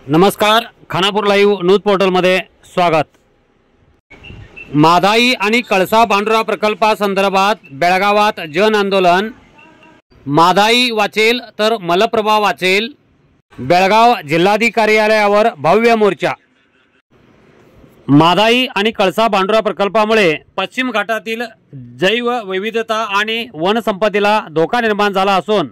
नमस्कार, Khanapur live news पोर्टलमध्ये स्वागत। माधाई आणि कळसा बांडुरा प्रकल्पासंदर्भात बेळगावात जन आंदोलन। माधाई वाचेल तर मलप्रभा वाचेल। बेळगाव जिल्हाधिकार्यालयावर भव्य मोर्चा। माधाई आणि कळसा बांडुरा प्रकल्पामुळे पश्चिम घाटातील जैवविविधता आणि वनसंपदेला धोका निर्माण झाला असून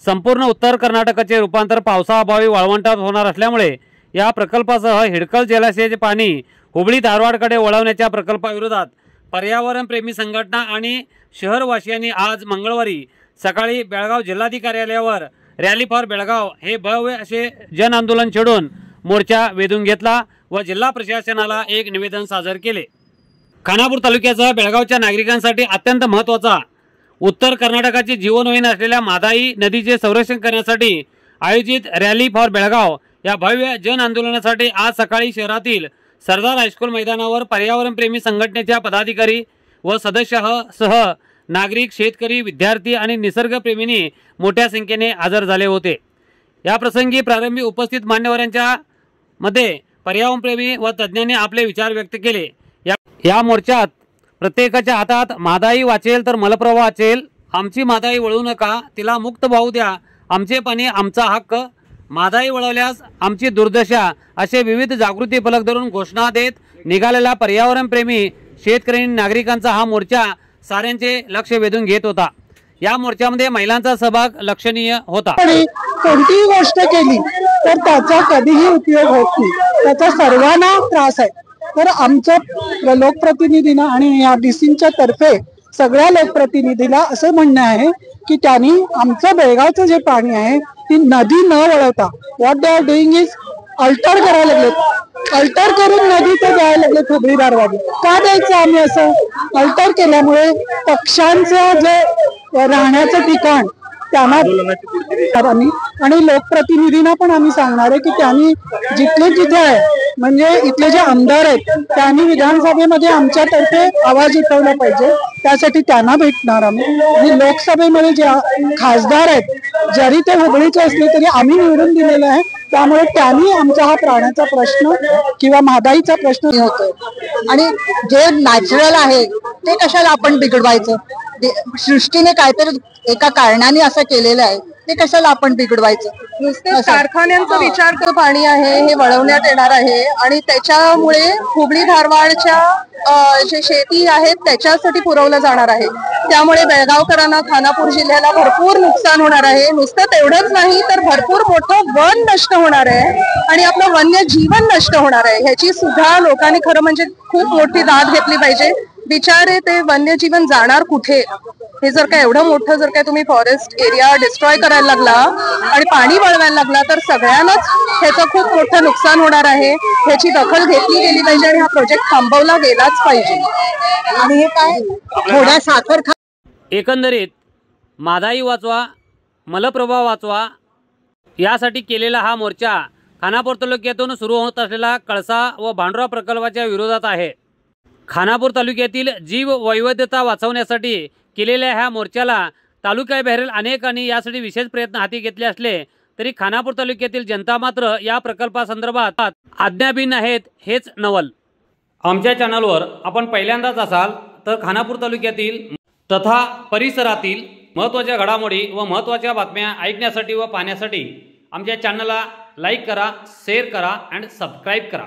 संपूर्ण उत्तर कर्नाटकाचे रूपांतर पावसाअभावी वाळवंटात होणार असल्यामुळे या प्रकल्पासह हिडकल जलाशयाचे पाणी हुबळी धारवाडकडे वळवण्याच्या प्रकल्पाविरोधात पर्यावरणप्रेमी संघटना आणि शहरवासियांनी आज मंगळवारी सकाळी बेळगाव जिल्हाधिकार्यालयावर रॅली फॉर बेळगाव हे भव्य असे जन आंदोलन छेडून मोर्चा वेधून घेतला व जिल्हा प्रशासनाला एक निवेदन सादर केले। खानापूर तालुक्यासह बेळगावच्या नागरिकांसाठी अत्यंत महत्त्वाचा उत्तर कर्नाटकाची जीवनवाहिनी असलेल्या माधाई नदीचे संरक्षण करण्यासाठी आयोजित रॅली फॉर बेळगाव या भव्य जन आंदोलनासाठी आज सकाळी शहरातील सरदार हायस्कूल मैदानावर पर्यावरणप्रेमी संघटनेच्या पदाधिकारी व सदस्यासह नागरिक, शेतकरी, विद्यार्थी आणि निसर्गप्रेमींनी मोठ्या संख्येने हजर झाले होते। या प्रसंगी प्रारंभी उपस्थित मान्यवरांच्या मध्ये पर्यावरणप्रेमी व तज्ज्ञांनी आपले विचार व्यक्त केले। या मोर्चात प्रत्येकाच्या हातात माधाई वाचेल तर मलप्रभा वाचेल, आमची माधाई वळवू नका, तिला मुक्त वाहू द्या, आमचे पाणी आमचा हक्क, माधाई वळवल्यास आमची दुर्दशा असे विविध जागृती फलक धरून घोषणा देत निघालेला पर्यावरणप्रेमी शेतकरी नागरिकांचा हा मोर्चा साऱ्यांचे लक्ष वेधून घेत होता। या मोर्चामध्ये महिलांचा सहभाग लक्षणीय होता। कोणतीही गोष्ट केली तर त्याचा कधीही उपयोग होत नाही, त्याचा सर्वांना त्रास आहे। तर आमचं लोकप्रतिनिधींना आणि या डीसीच्या तर्फे सगळ्या लोकप्रतिनिधीला असं म्हणणं आहे की त्यांनी आमचं बेळगावचं जे पाणी आहे ती नदी न वळवता what they are doing is alter करायला लागलेत, अल्टर करून नदीचं द्यायला लागलेत हुबळी धारवाड। का द्यायचं आम्ही असं? अल्टर केल्यामुळे पक्ष्यांचं जे राहण्याचं ठिकाण त्यांना आणि लोकप्रतिनिधींना पण आम्ही सांगणार आहे की त्यांनी जिथले जिथे आहे म्हणजे इथले जे आमदार आहेत त्यांनी विधानसभेमध्ये आमच्यातर्फे आवाज उठवला पाहिजे, त्यासाठी त्यांना भेटणार आम्ही। आणि लोकसभेमध्ये जे खासदार आहेत जरी ते हुबळीचे असले तरी आम्ही निवडून दिलेलं आहे, त्यामुळे त्यांनी आमचा हा प्राण्याचा प्रश्न किंवा माधाईचा प्रश्न होतोय। आणि जे नॅचरल आहे ते कशाला आपण बिघडवायचं? सृष्टीने काहीतरी एका कारणाने असं केलेलं आहे ते कशाला आपण बिघडवायचं? नुसतं कारखान्यांचा विचार कर पाणी आहे हे वळवण्यात येणार आहे आणि त्याच्यामुळे हुबळी धारवाडच्या जे शेती आहेत त्याच्यासाठी पुरवलं जाणार आहे। त्यामुळे बेळगावकरांना, खानापूर जिल्ह्याला भरपूर नुकसान होणार आहे। नुसतं तेवढंच नाही तर भरपूर मोठं वन नष्ट होणार आहे आणि आपलं वन्य जीवन नष्ट होणार आहे। ह्याची सुद्धा लोकांनी खरं म्हणजे खूप मोठी दाद घेतली पाहिजे। बिचारे ते वन्यजीवन जाणार कुठे? हे जर का एवढं मोठं जर काय तुम्ही फॉरेस्ट एरिया डिस्ट्रॉय करायला लागला आणि पाणी वळवायला लागला तर सगळ्यांनाच ह्याचं खूप मोठं नुकसान होणार आहे। ह्याची दखल घेतली गेली पाहिजे आणि हा प्रोजेक्ट थांबवला गेलाच पाहिजे। आणि हे काय थोड्या साखर एकंदरीत माधाई वाचवा, मलप्रभा वाचवा यासाठी केलेला हा मोर्चा खानापूर तालुक्यातून सुरू होत असलेला कळसा व बांडुरा प्रकल्पाच्या विरोधात आहे। खानापूर तालुक्यातील जीव वैविध्यता वाचवण्यासाठी केलेल्या ह्या मोर्चाला तालुक्याबाहेरील अनेकांनी यासाठी विशेष प्रयत्न हाती घेतले असले तरी खानापूर तालुक्यातील जनता मात्र या प्रकल्पासंदर्भात अज्ञाबीन आहेत हेच नवल। आमच्या चॅनलवर आपण पहिल्यांदाच असाल तर खानापूर तालुक्यातील तथा परिसरातील महत्त्वाच्या घडामोडी व महत्त्वाच्या बातम्या ऐकण्यासाठी व पाहण्यासाठी आमच्या चॅनलला लाईक करा, शेअर करा आणि सबस्क्राईब करा।